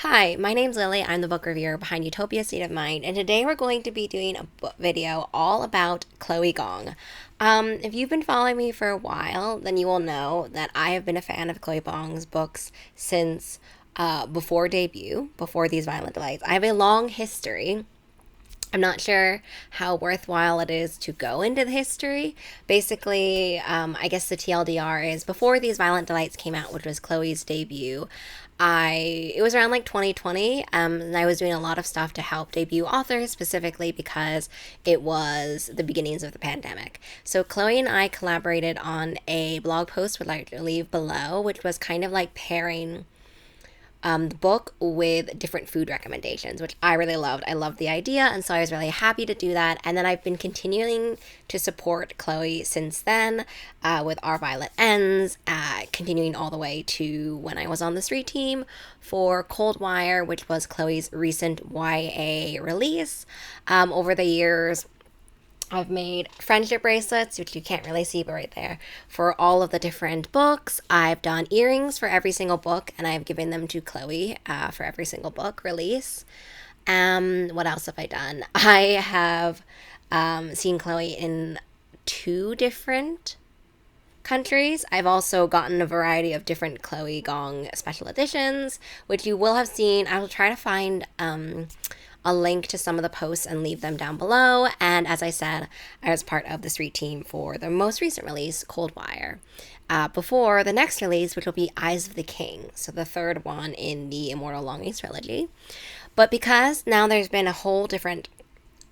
Hi, my name's Lily. I'm the book reviewer behind Utopia State of Mind, and today we're going to be doing a book video all about Chloe Gong. If you've been following me for a while, then you will know that I have been a fan of Chloe Gong's books since before debut, before These Violent Delights. I have a long history. I'm not sure how worthwhile it is to go into the history. Basically, I guess the TLDR is before These Violent Delights came out, which was Chloe's debut. It was around like 2020, and I was doing a lot of stuff to help debut authors, specifically because it was the beginnings of the pandemic. So Chloe and I collaborated on a blog post, which I'll leave below, which was kind of like pairing the book with different food recommendations, which I really loved. I loved the idea, and so I was really happy to do that. And then I've been continuing to support Chloe since then with Our Violet Ends, continuing all the way to when I was on the street team for Coldwire, which was Chloe's recent YA release. Over the years, I've made friendship bracelets, which you can't really see, but right there, for all of the different books. I've done earrings for every single book, and I've given them to Chloe for every single book release. What else have I done? I have seen Chloe in 2 different countries. I've also gotten a variety of different Chloe Gong special editions, which you will have seen. I will try to find a link to some of the posts and leave them down below. And as I said, I was part of the street team for the most recent release, Coldwire, before the next release, which will be Eyes of the King, so the third one in the Immortal Longings trilogy. But because now there's been a whole different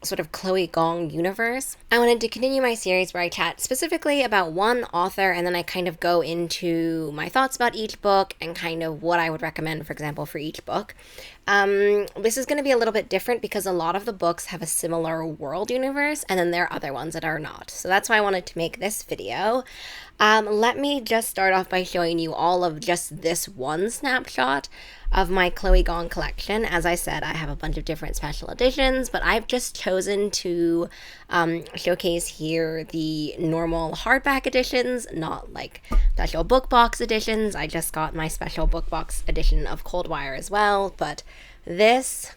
sort of Chloe Gong universe, I wanted to continue my series where I chat specifically about one author, and then I kind of go into my thoughts about each book and kind of what I would recommend, for example, for each book. This is going to be a little bit different because a lot of the books have a similar world universe, and then there are other ones that are not. So that's why I wanted to make this video. Let me just start off by showing you all of just this one snapshot of my Chloe Gong collection. As I said, I have a bunch of different special editions, but I've just chosen to showcase here the normal hardback editions, not like special book box editions. I just got my special book box edition of Coldwire as well, but this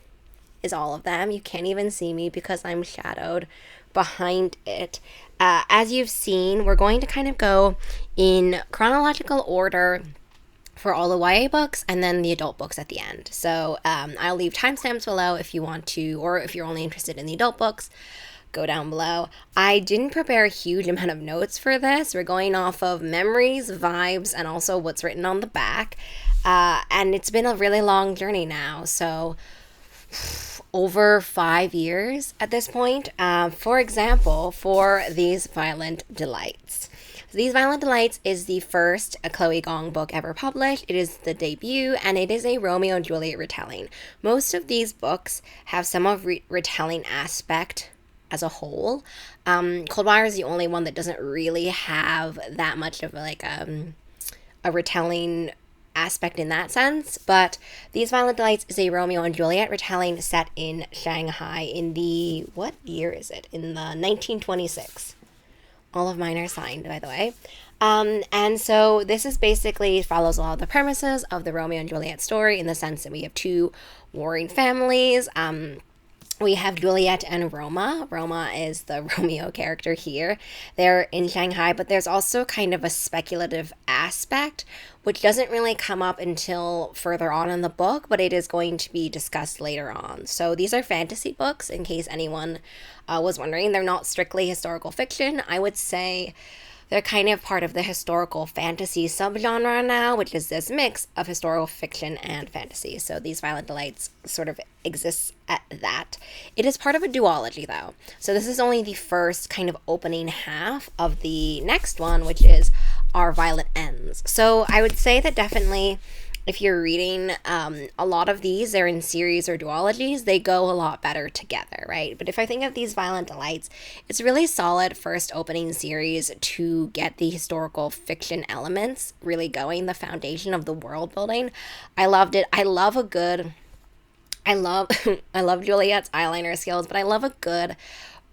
is all of them. You can't even see me because I'm shadowed behind it. As you've seen, we're going to kind of go in chronological order for all the YA books and then the adult books at the end. So I'll leave timestamps below if you want to, or if you're only interested in the adult books, go down below. I didn't prepare a huge amount of notes for this. We're going off of memories, vibes, and also what's written on the back. And it's been a really long journey now. So over 5 years at this point. For example, for These Violent Delights. These Violent Delights is the first Chloe Gong book ever published. It is the debut, and it is a Romeo and Juliet retelling. Most of these books have some of retelling aspect as a whole. Coldwire is the only one that doesn't really have that much of like a retelling aspect in that sense, but These Violent Delights is a Romeo and Juliet retelling set in Shanghai in the, what year is it? In the 1926. All of mine are signed, by the way. And so this is basically follows a lot of the premises of the Romeo and Juliet story in the sense that we have 2 warring families. We have Juliet and Roma. Roma is the Romeo character here. They're in Shanghai, but there's also kind of a speculative aspect, which doesn't really come up until further on in the book, but it is going to be discussed later on. So these are fantasy books, in case anyone was wondering. They're not strictly historical fiction. I would say they're kind of part of the historical fantasy subgenre now, which is this mix of historical fiction and fantasy. So These Violent Delights sort of exists at that. It is part of a duology, though. So this is only the first kind of opening half of the next one, which is Our Violet Ends. So I would say that definitely, if you're reading a lot of these, they're in series or duologies, they go a lot better together, right? But if I think of These Violent Delights, it's really solid first opening series to get the historical fiction elements really going, the foundation of the world building. I loved it. I love Juliet's eyeliner skills, but I love a good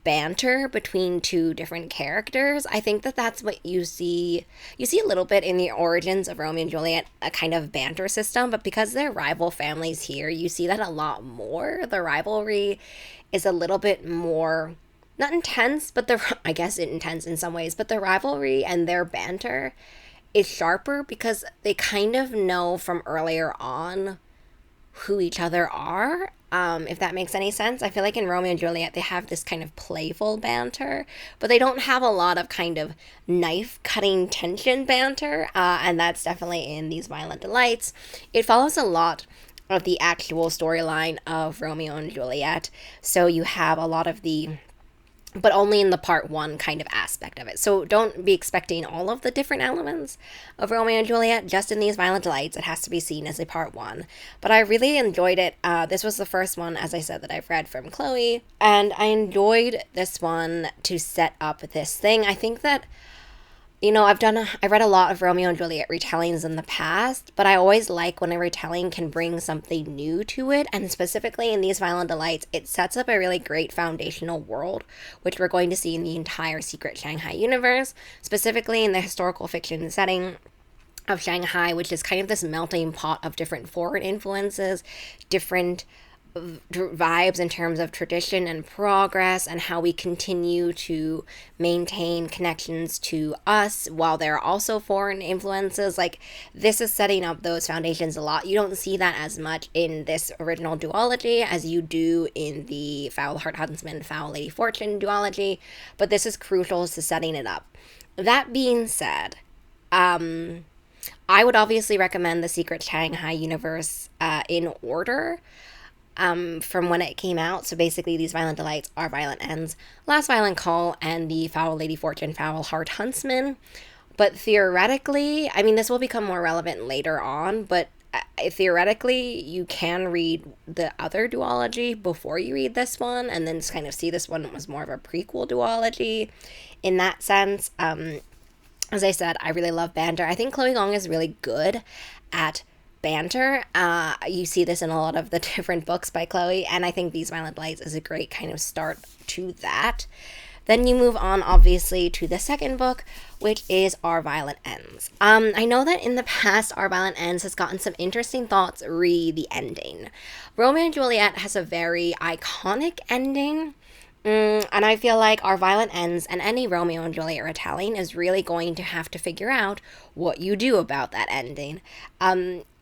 banter between two different characters. I think that that's what you see. You see a little bit in the origins of Romeo and Juliet, a kind of banter system, but because they're rival families here, you see that a lot more. The rivalry is a little bit more, not intense, but I guess intense in some ways, but the rivalry and their banter is sharper because they kind of know from earlier on who each other are, if that makes any sense. I feel like in Romeo and Juliet, they have this kind of playful banter, but they don't have a lot of kind of knife cutting tension banter, and that's definitely in these Violent Delights. It follows a lot of the actual storyline of Romeo and Juliet, so you have a lot of the, but only in the part one kind of aspect of it. So don't be expecting all of the different elements of Romeo and Juliet just in these Violent Delights. It has to be seen as a part one. But I really enjoyed it. This was the first one, as I said, that I've read from Chloe. And I enjoyed this one to set up this thing. I think that, you know, I read a lot of Romeo and Juliet retellings in the past, but I always like when a retelling can bring something new to it, and specifically in these Violent Delights, it sets up a really great foundational world, which we're going to see in the entire Secret Shanghai universe, specifically in the historical fiction setting of Shanghai, which is kind of this melting pot of different foreign influences, different vibes in terms of tradition and progress, and how we continue to maintain connections to us while there are also foreign influences. Like, this is setting up those foundations a lot. You don't see that as much in this original duology as you do in the Foul Heart Huntsman, Foul Lady Fortune duology, but this is crucial to setting it up. That being said, I would obviously recommend the Secret Shanghai universe in order from when it came out. So basically, these Violent Delights are Violent Ends, Last Violent Call, and the Foul Lady Fortune, Foul Heart Huntsman. But theoretically, I mean, this will become more relevant later on, but theoretically, you can read the other duology before you read this one, and then kind of see this one was more of a prequel duology in that sense. As I said, I really love banter. I think Chloe Gong is really good at banter. You see this in a lot of the different books by Chloe, and I think these Violent Delights is a great kind of start to that. Then you move on, obviously, to the second book, which is Our Violent Ends. I know that in the past, Our Violent Ends has gotten some interesting thoughts re the ending. Romeo and Juliet has a very iconic ending, and I feel like Our Violent Ends and any Romeo and Juliet retelling is really going to have to figure out what you do about that ending.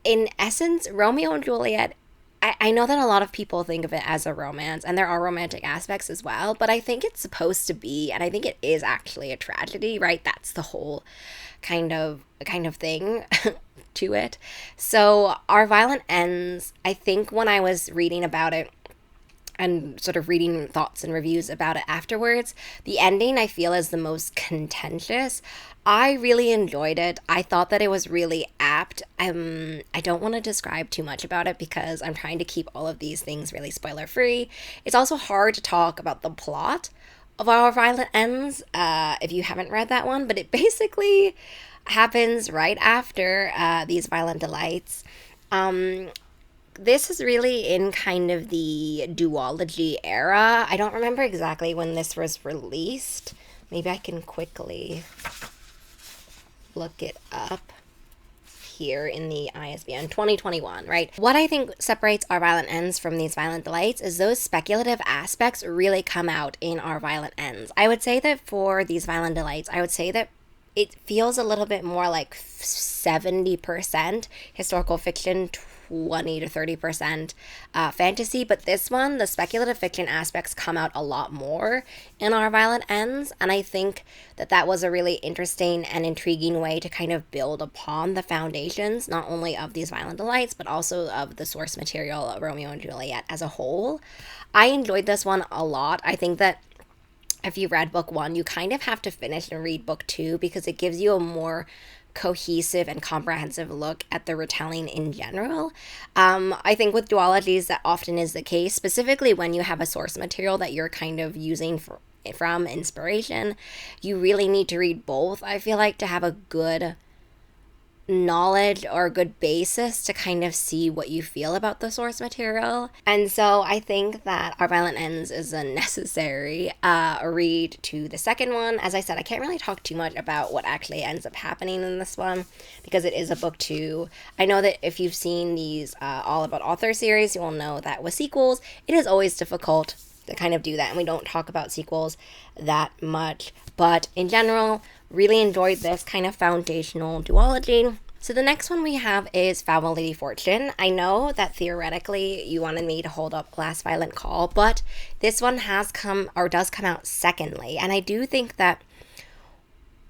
In essence, Romeo and Juliet, I know that a lot of people think of it as a romance, and there are romantic aspects as well, but I think it's supposed to be, and I think it is actually a tragedy, right? That's the whole kind of thing to it. So Our Violent Ends, I think when I was reading about it, and sort of reading thoughts and reviews about it afterwards, the ending I feel is the most contentious. I really enjoyed it. I thought that it was really apt. I don't want to describe too much about it because I'm trying to keep all of these things really spoiler free. It's also hard to talk about the plot of Our Violent Ends if you haven't read that one, but it basically happens right after these Violent Delights. This is really in kind of the duology era. I don't remember exactly when this was released. Maybe I can quickly look it up here in the ISBN. 2021, right? What I think separates Our Violent Ends from these Violent Delights is those speculative aspects really come out in Our Violent Ends. I would say that for these Violent Delights, I would say that it feels a little bit more like 70% historical fiction, 20 to 30% fantasy, but this one, the speculative fiction aspects come out a lot more in Our Violent Ends, and I think that that was a really interesting and intriguing way to kind of build upon the foundations, not only of these Violent Delights, but also of the source material of Romeo and Juliet as a whole. I enjoyed this one a lot. I think that if you read book one, you kind of have to finish and read book two because it gives you a more cohesive and comprehensive look at the retelling in general. I think with duologies that often is the case, specifically when you have a source material that you're kind of using from inspiration, you really need to read both, I feel like, to have a good knowledge or a good basis to kind of see what you feel about the source material. And so I think that Our Violent Ends is a necessary read to the second one. As I said, I can't really talk too much about what actually ends up happening in this one because it is a book too. I know that if you've seen these All About Author series, you will know that with sequels, it is always difficult to kind of do that, and we don't talk about sequels that much. But in general, really enjoyed this kind of foundational duology. So the next one we have is Foul Lady Fortune. I know that theoretically you wanted me to hold up Last Violent Call, but this one has come, or does come out secondly. And I do think that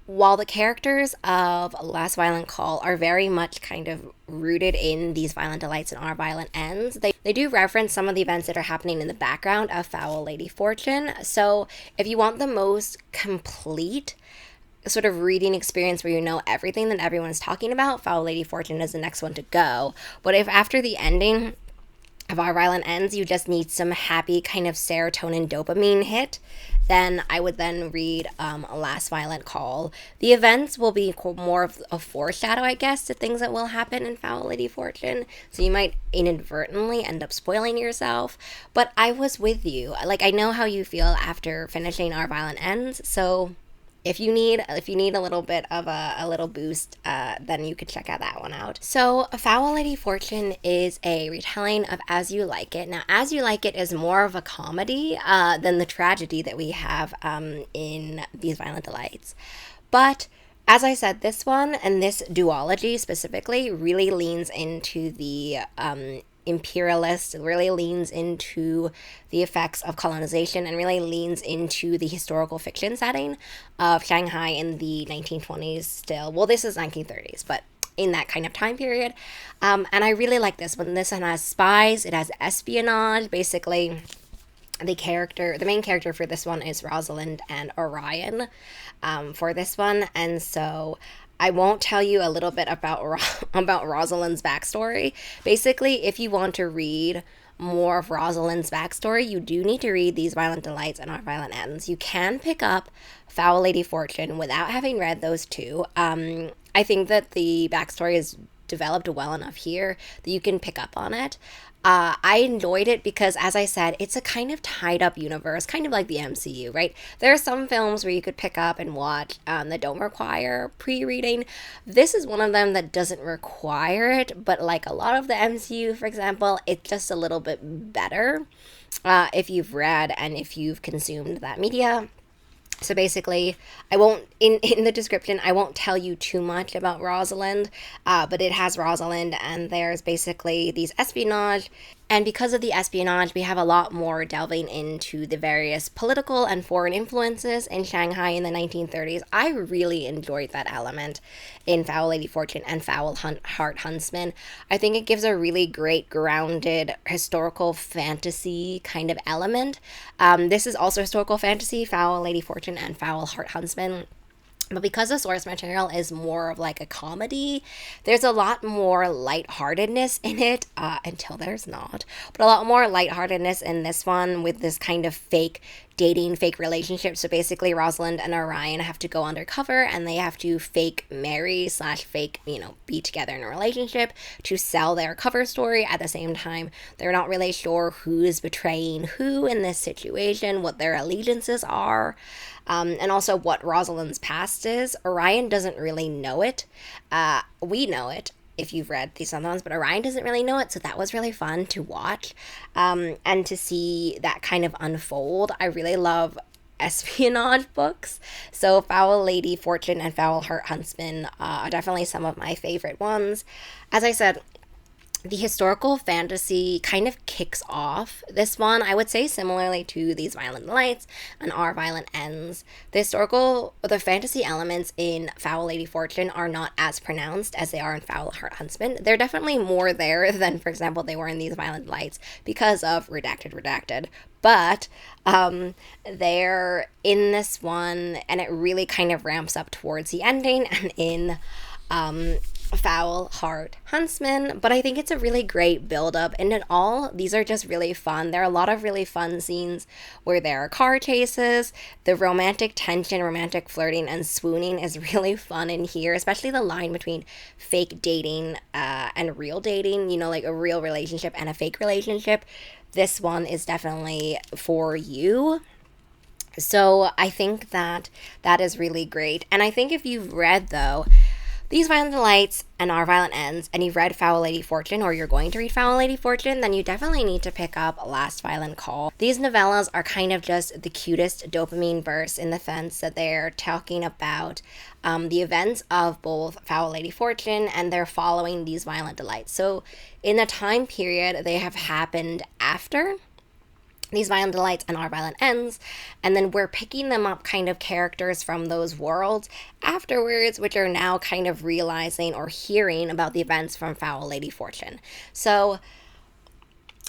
while the characters of Last Violent Call are very much kind of rooted in these violent delights and Our Violent Ends, they do reference some of the events that are happening in the background of Foul Lady Fortune. So if you want the most complete sort of reading experience where you know everything that everyone's talking about, Foul Lady Fortune is the next one to go. But if after the ending of Our Violent Ends you just need some happy kind of serotonin dopamine hit, then I would then read Last Violent Call. The events will be more of a foreshadow, I guess, to things that will happen in Foul Lady Fortune. So you might inadvertently end up spoiling yourself. But I was with you. Like, I know how you feel after finishing Our Violent Ends. So if you need a little bit of a little boost, then you could check out that one out. So Foul Lady Fortune is a retelling of As You Like It. Now, As You Like It is more of a comedy than the tragedy that we have in These Violent Delights. But as I said, this one and this duology specifically really leans into the imperialist, really leans into the effects of colonization and really leans into the historical fiction setting of Shanghai in the 1920s still. Well, this is 1930s, but in that kind of time period. And I really like this one. This one has spies, it has espionage. Basically, the main character for this one is Rosalind and Orion for this one. And so I won't tell you a little bit about Rosalind's backstory. Basically, if you want to read more of Rosalind's backstory, you do need to read These Violent Delights and Our Violent Ends. You can pick up Foul Lady Fortune without having read those two. I think that the backstory is developed well enough here that you can pick up on it. I enjoyed it because, as I said, it's a kind of tied up universe, kind of like the MCU, right? There are some films where you could pick up and watch that don't require pre-reading. This is one of them that doesn't require it, but like a lot of the MCU, for example, it's just a little bit better if you've read and if you've consumed that media. So basically, I won't, in the description, I won't tell you too much about Rosalind, but it has Rosalind, and there's basically these espionage. And because of the espionage, we have a lot more delving into the various political and foreign influences in Shanghai in the 1930s. I really enjoyed that element in Foul Lady Fortune and Foul Heart Huntsman. I think it gives a really great grounded historical fantasy kind of element. This is also historical fantasy, Foul Lady Fortune and Foul Heart Huntsman. But because the source material is more of like a comedy, there's a lot more lightheartedness in it, until there's not. But a lot more lightheartedness in this one with this kind of fake dating, fake relationship. So basically, Rosalind and Orion have to go undercover and they have to fake marry / fake, be together in a relationship to sell their cover story. At the same time, they're not really sure who's betraying who in this situation, what their allegiances are. And also what Rosalind's past is. Orion doesn't really know it. We know it if you've read these other ones, but Orion doesn't really know it, so that was really fun to watch and to see that kind of unfold. I really love espionage books, so Foul Lady Fortune and Foul Heart Huntsman are definitely some of my favorite ones. As I said, the historical fantasy kind of kicks off this one, I would say, similarly to These Violent Delights and Our Violent Ends. The fantasy elements in Foul Lady Fortune are not as pronounced as they are in Foul Heart Huntsman. They're definitely more there than, for example, they were in These Violent Delights because of redacted. But they're in this one, and it really kind of ramps up towards the ending. And in Foul Heart Huntsman, but I think it's a really great build up, and in all, these are just really fun. There are a lot of really fun scenes where there are car chases. The romantic tension, romantic flirting, and swooning is really fun in here, especially the line between fake dating and real dating, you know, like a real relationship and a fake relationship. This one is definitely for you. So I think that that is really great. And I think if you've read, though, These Violent Delights and Our Violent Ends, and you've read Foul Lady Fortune, or you're going to read Foul Lady Fortune, then you definitely need to pick up Last Violent Call. These novellas are kind of just the cutest dopamine bursts in the sense that they're talking about the events of both Foul Lady Fortune, and they're following These Violent Delights. So in the time period, they have happened after These Violent Delights and Our Violent Ends, and then we're picking them up kind of characters from those worlds afterwards, which are now kind of realizing or hearing about the events from Foul Lady Fortune. So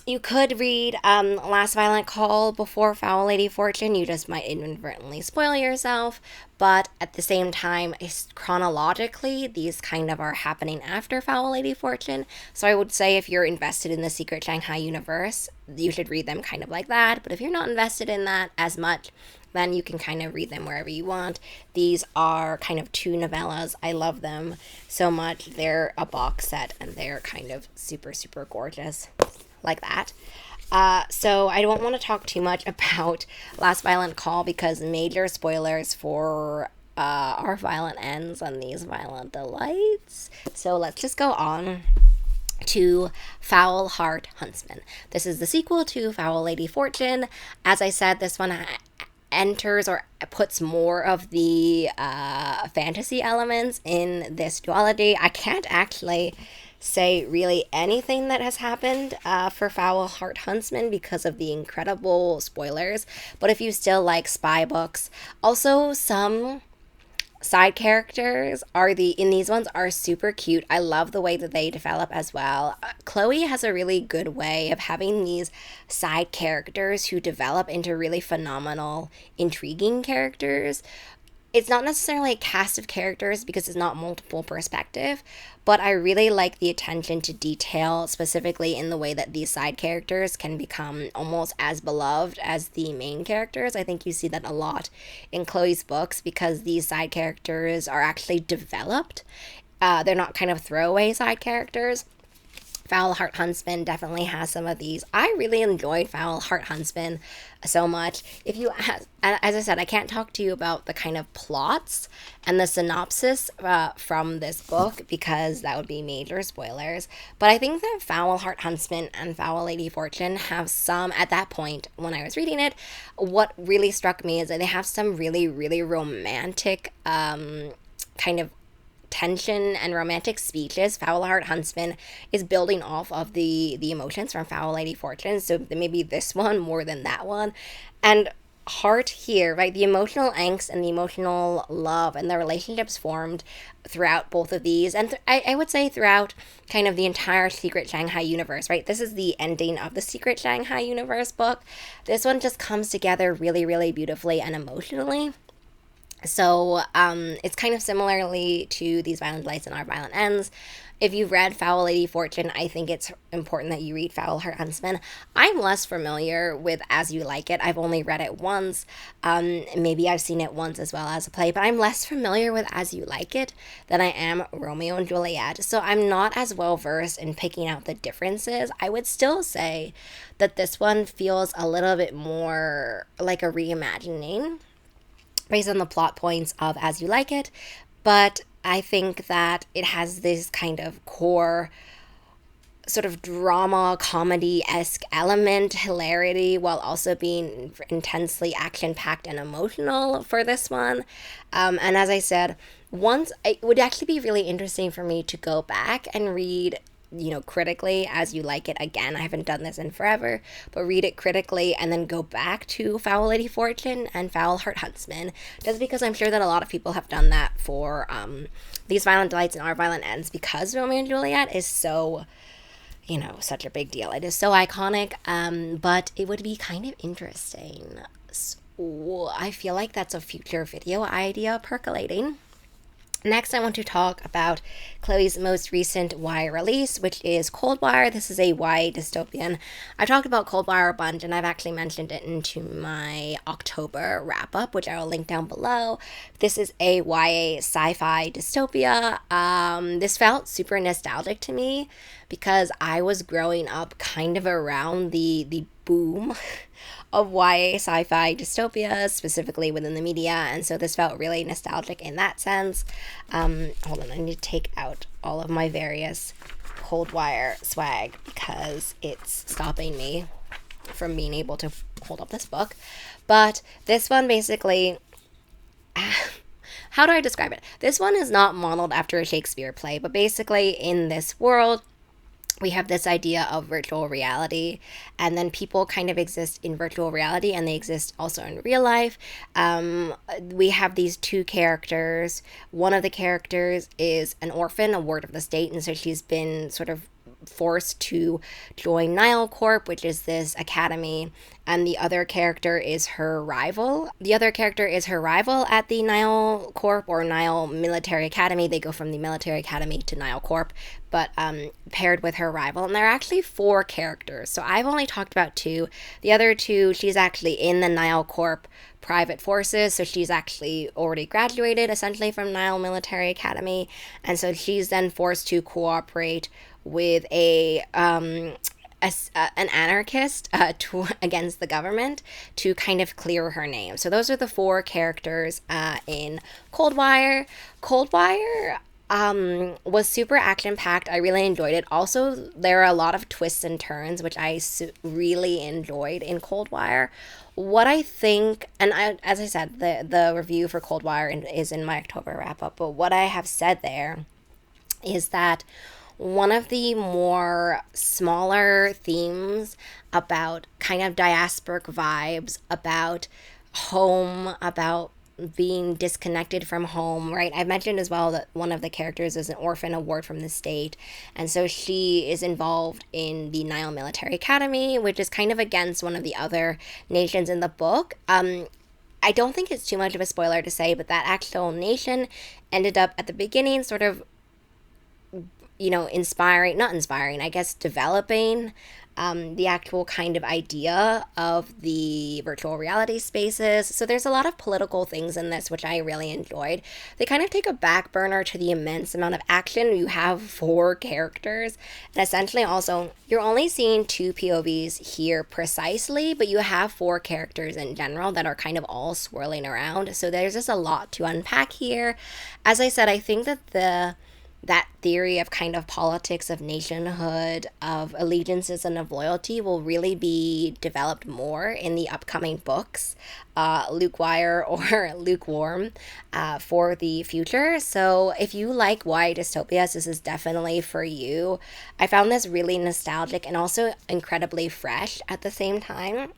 you could read Last Violent Call before Foul Lady Fortune. You just might inadvertently spoil yourself. But at the same time, chronologically, these kind of are happening after Foul Lady Fortune. So I would say if you're invested in the Secret Shanghai universe, you should read them kind of like that. But if you're not invested in that as much, then you can kind of read them wherever you want. These are kind of two novellas. I love them so much. They're a box set, and they're kind of super, super gorgeous. Like that. So I don't want to talk too much about Last Violent Call because major spoilers for Our Violent Ends and These Violent Delights. So let's just go on to Foul Heart Huntsman. This is the sequel to Foul Lady Fortune. As I said, this one enters or puts more of the fantasy elements in this duology. I can't actually say really anything that has happened for Foul Heart Huntsman because of the incredible spoilers. But if you still like spy books, also some side characters in these ones are super cute. I love the way that they develop as well. Chloe has a really good way of having these side characters who develop into really phenomenal, intriguing characters. It's not necessarily a cast of characters because it's not multiple perspective, but I really like the attention to detail, specifically in the way that these side characters can become almost as beloved as the main characters. I think you see that a lot in Chloe's books because these side characters are actually developed. They're not kind of throwaway side characters. Foul Heart Huntsman definitely has some of these. I really enjoyed Foul Heart Huntsman so much. If you, as I said, I can't talk to you about the kind of plots and the synopsis from this book because that would be major spoilers. But I think that Foul Heart Huntsman and Foul Lady Fortune have some, at that point when I was reading it, what really struck me is that they have some really, really romantic kind of tension and romantic speeches. Foul Heart Huntsman is building off of the emotions from Foul Lady Fortune, so maybe this one more than that one. And Heart here, right, the emotional angst and the emotional love and the relationships formed throughout both of these, and I would say throughout kind of the entire Secret Shanghai universe, right? This is the ending of the Secret Shanghai universe book. This one just comes together really, really beautifully and emotionally. So it's kind of similarly to These Violent Delights and Our Violent Ends. If you've read Foul Lady Fortune, I think it's important that you read Foul Heart Huntsman. I'm less familiar with As You Like It. I've only read it once. Maybe I've seen it once as well as a play, but I'm less familiar with As You Like It than I am Romeo and Juliet. So I'm not as well versed in picking out the differences. I would still say that this one feels a little bit more like a reimagining based on the plot points of As You Like It, but I think that it has this kind of core sort of drama, comedy-esque element, hilarity, while also being intensely action-packed and emotional for this one. And as I said, it would actually be really interesting for me to go back and read critically As You Like It again. I haven't done this in forever, but read it critically and then go back to Foul Lady Fortune and Foul Heart Huntsman, just because I'm sure that a lot of people have done that for These Violent Delights and Our Violent Ends, because Romeo and Juliet is so, such a big deal. It is so iconic, but it would be kind of interesting. So I feel like that's a future video idea percolating. Next, I want to talk about Chloe's most recent YA release, which is Coldwire. This is a YA dystopian. I've talked about Coldwire a bunch, and I've actually mentioned it into my October wrap-up, which I will link down below. This is a YA sci-fi dystopia. This felt super nostalgic to me because I was growing up kind of around the boom of YA sci-fi dystopias, specifically within the media, and so this felt really nostalgic in that sense. Hold on, I need to take out all of my various Coldwire swag because it's stopping me from being able to hold up this book. But this one basically, how do I describe it? This one is not modeled after a Shakespeare play, but basically in this world, we have this idea of virtual reality, and then people kind of exist in virtual reality and they exist also in real life. We have these two characters. One of the characters is an orphan, a ward of the state, and so she's been sort of forced to join Nile Corp, which is this academy, and the other character is her rival. The other character is her rival at the Nile Corp or Nile Military Academy. They go from the Military Academy to Nile Corp, but paired with her rival. And there are actually 4 characters, so I've only talked about 2. The other 2, she's actually in the Nile Corp private forces, so she's actually already graduated essentially from Nile Military Academy, and so she's then forced to cooperate with an anarchist against the government to kind of clear her name. So those are the 4 characters in Coldwire. Coldwire was super action-packed. I really enjoyed it. Also, there are a lot of twists and turns, which I really enjoyed in Coldwire. What I think, and as I said, the review for Coldwire is in my October wrap-up, but what I have said there is that one of the more smaller themes about kind of diasporic vibes, about home, about being disconnected from home, right? I've mentioned as well that one of the characters is an orphan, a ward from the state, and so she is involved in the Nile Military Academy, which is kind of against one of the other nations in the book. I don't think it's too much of a spoiler to say, but that actual nation ended up at the beginning sort of, developing the actual kind of idea of the virtual reality spaces. So there's a lot of political things in this, which I really enjoyed. They kind of take a back burner to the immense amount of action. You have 4 characters, and essentially also, you're only seeing 2 POVs here precisely, but you have 4 characters in general that are kind of all swirling around. So there's just a lot to unpack here. As I said, I think that that theory of kind of politics of nationhood, of allegiances, and of loyalty will really be developed more in the upcoming books, Lukewarm or Lukewarm, for the future. So if you like YA dystopias, this is definitely for you. I found this really nostalgic and also incredibly fresh at the same time.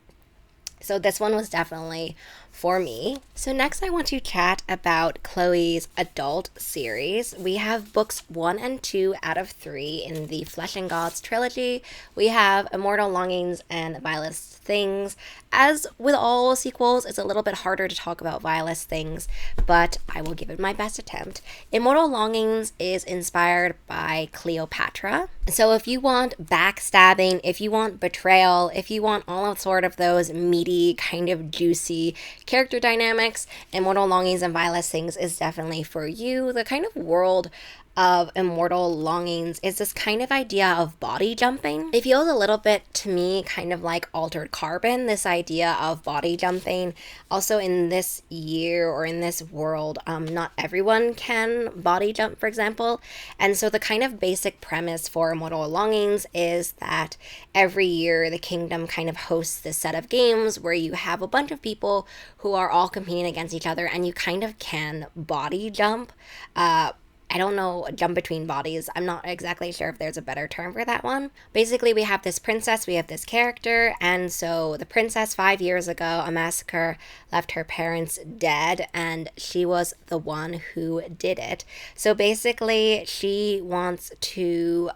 So this one was definitely for me. So next I want to chat about Chloe's adult series. We have books 1 and 2 out of 3 in the Flesh and Gods trilogy. We have Immortal Longings and Vilest Things. As with all sequels, it's a little bit harder to talk about Vilest Things, but I will give it my best attempt. Immortal Longings is inspired by Cleopatra. So if you want backstabbing, if you want betrayal, if you want all of sort of those meaty, kind of juicy character dynamics, Immortal Longings and Vilest Things is definitely for you. The kind of world of Immortal Longings is this kind of idea of body jumping. It feels a little bit to me kind of like Altered Carbon, this idea of body jumping. Also in this year or in this world, not everyone can body jump, for example. And so the kind of basic premise for Immortal Longings is that every year the kingdom kind of hosts this set of games where you have a bunch of people who are all competing against each other and you kind of can body jump I don't know, jump between bodies. I'm not exactly sure if there's a better term for that one. Basically, we have this princess, we have this character, and so the princess, 5 years ago, a massacre left her parents dead, and she was the one who did it. So basically, she wants to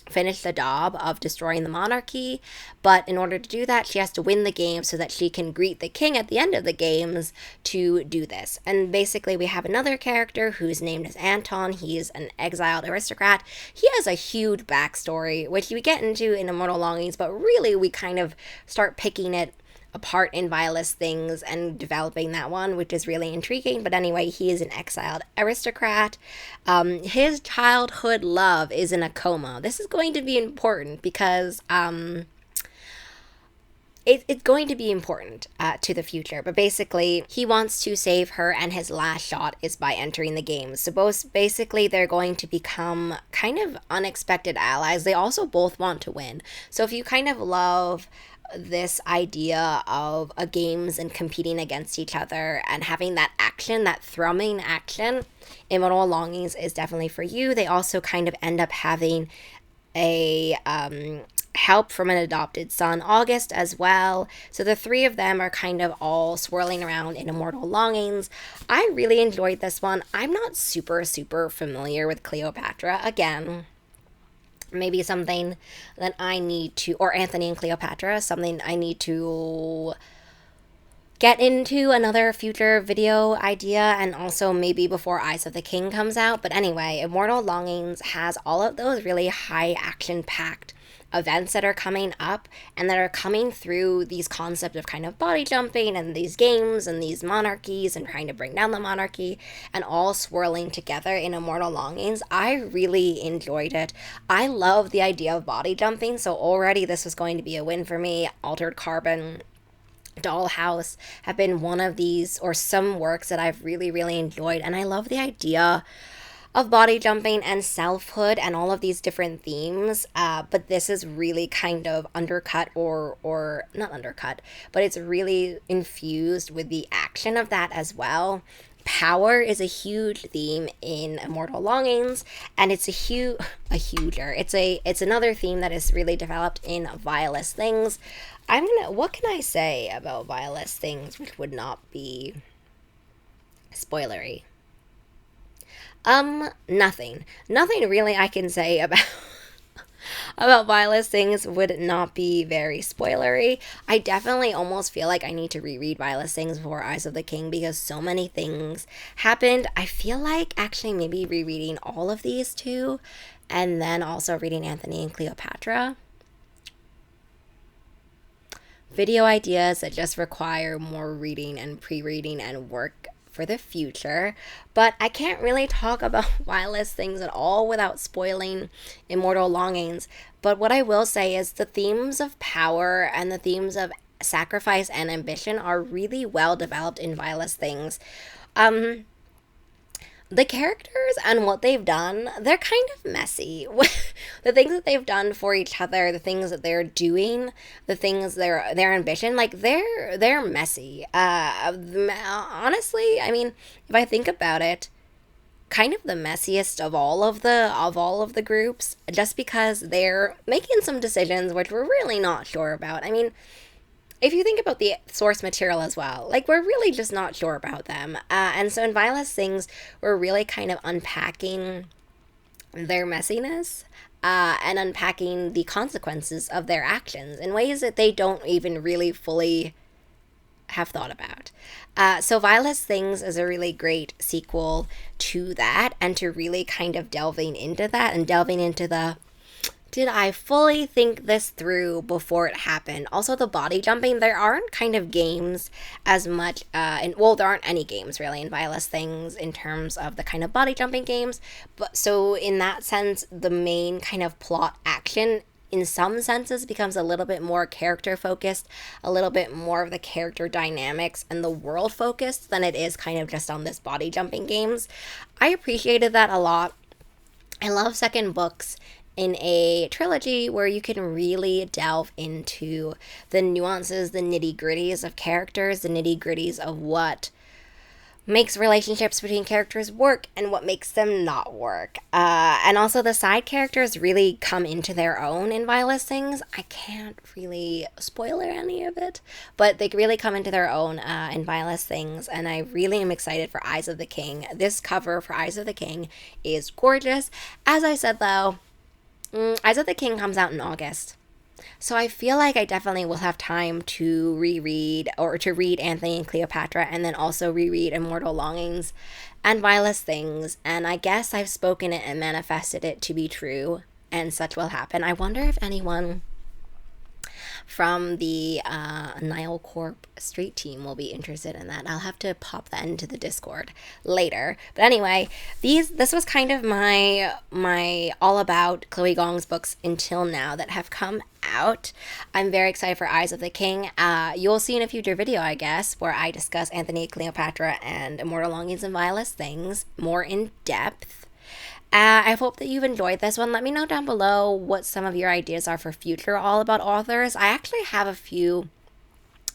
finish the job of destroying the monarchy, but in order to do that, she has to win the game so that she can greet the king at the end of the games to do this. And basically, we have another character who's named as Anton. He's an exiled aristocrat. He has a huge backstory, which we get into in Immortal Longings, but really we kind of start picking it apart in Vilest Things and developing that one, which is really intriguing. But anyway, he is an exiled aristocrat. His childhood love is in a coma. This is going to be important because it's going to be important to the future. But basically, he wants to save her, and his last shot is by entering the game. So basically, they're going to become kind of unexpected allies. They also both want to win. So if you kind of love this idea of games and competing against each other and having that action, that thrumming action, Immortal Longings is definitely for you. They also kind of end up having a help from an adopted son, August, as well. So the three of them are kind of all swirling around in Immortal Longings. I really enjoyed this one. I'm not super familiar with Cleopatra. Again, maybe something that I need to, or Anthony and Cleopatra, something I need to get into another future video idea, and also maybe before Eyes of the King comes out. But anyway, Immortal Longings has all of those really high action packed events that are coming up and that are coming through these concepts of kind of body jumping and these games and these monarchies and trying to bring down the monarchy, and all swirling together in Immortal Longings. I really enjoyed it. I love the idea of body jumping, so already this was going to be a win for me. Altered Carbon, Dollhouse have been one of these, or some works that I've really enjoyed, and I love the idea of body jumping and selfhood and all of these different themes, but this is really kind of undercut, or not undercut, but it's really infused with the action of that as well. Power is a huge theme in Immortal Longings, and it's it's another theme that is really developed in Vilest Things. What can I say about Vilest Things which would not be spoilery? Nothing really I can say about Vilest Things would not be very spoilery. I definitely almost feel like I need to reread Vilest Things before Eyes of the King, because so many things happened. I feel like actually maybe rereading all of these two, and then also reading Anthony and Cleopatra. Video ideas that just require more reading and pre-reading and work for the future, but I can't really talk about Vilest Things at all without spoiling Immortal Longings. But what I will say is the themes of power and the themes of sacrifice and ambition are really well developed in Vilest Things. The characters and what they've done, they're kind of messy. The things that they've done for each other, the things that they're doing, the things their ambition, like they're messy. Honestly, I mean, if I think about it, kind of the messiest of all of the groups, just because they're making some decisions which we're really not sure about. I mean, if you think about the source material as well, like, we're really just not sure about them. And so in Vilest Things, we're really kind of unpacking their messiness and unpacking the consequences of their actions in ways that they don't even really fully have thought about. So Vilest Things is a really great sequel to that, and to really kind of delving into that and delving into the, did I fully think this through before it happened? Also, the body jumping, there aren't kind of games as much, there aren't any games really in Vilest Things in terms of the kind of body jumping games. But so in that sense, the main kind of plot action in some senses becomes a little bit more character focused, a little bit more of the character dynamics and the world focused than it is kind of just on this body jumping games. I appreciated that a lot. I love second books in a trilogy where you can really delve into the nuances, the nitty-gritties of characters, the nitty-gritties of what makes relationships between characters work and what makes them not work. And also, the side characters really come into their own in Vilest Things. I can't really spoiler any of it, but they really come into their own in Vilest Things. And I really am excited for Eyes of the King. This cover for Eyes of the King is gorgeous. As I said, though, Eyes of the King comes out in August. So I feel like I definitely will have time to reread or to read Anthony and Cleopatra and then also reread Immortal Longings and Vilest Things. And I guess I've spoken it and manifested it to be true, and such will happen. I wonder if anyone from the Nile Corp Street team will be interested in that. I'll have to pop that into the Discord later. But anyway, this was kind of my all about Chloe Gong's books until now that have come out. I'm very excited for Eyes of the King. You'll see in a future video, I guess, where I discuss Anthony, Cleopatra, and Immortal Longings and Vilest Things more in depth. I hope that you've enjoyed this one. Let me know down below what some of your ideas are for future All About authors. I actually have a few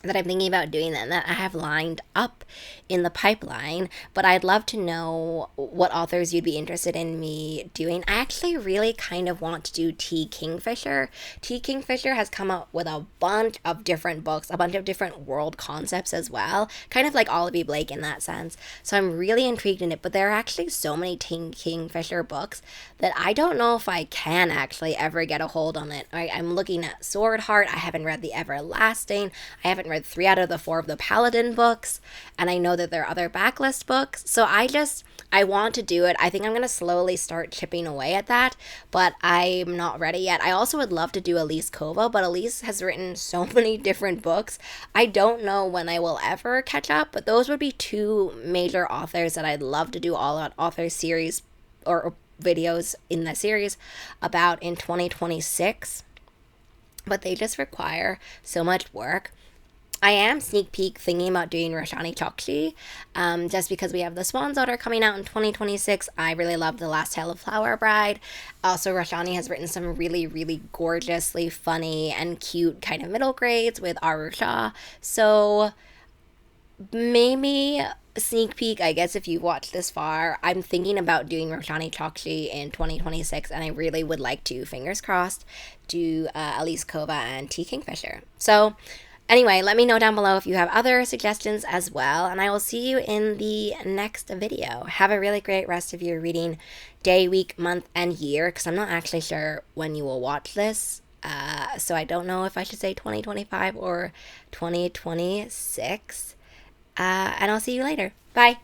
that I'm thinking about doing that I have lined up in the pipeline, but I'd love to know what authors you'd be interested in me doing. I actually really kind of want to do T. Kingfisher. T. Kingfisher has come up with a bunch of different books, a bunch of different world concepts as well, kind of like Olivia Blake in that sense. So I'm really intrigued in it, but there are actually so many T. Kingfisher books that I don't know if I can actually ever get a hold on it. I'm looking at Sword Heart. I haven't read The Everlasting. I haven't read 3 out of the 4 of the Paladin books, and I know that there are other backlist books, so I want to do it. I think I'm going to slowly start chipping away at that, but I'm not ready yet. I also would love to do Elise Kova, but Elise has written so many different books. I don't know when I will ever catch up, but those would be 2 major authors that I'd love to do all out author series or videos in the series about in 2026, but they just require so much work. I am sneak peek thinking about doing Roshani Chokshi, just because we have The Swan's Daughter coming out in 2026. I really love The Last Tale of Flower Bride. Also, Roshani has written some really, really gorgeously funny and cute kind of middle grades with Arusha. So maybe sneak peek, I guess, if you've watched this far, I'm thinking about doing Roshani Chokshi in 2026, and I really would like to, fingers crossed, do Elise Kova and T. Kingfisher. So anyway, let me know down below if you have other suggestions as well, and I will see you in the next video. Have a really great rest of your reading day, week, month, and year, because I'm not actually sure when you will watch this, so I don't know if I should say 2025 or 2026, and I'll see you later. Bye!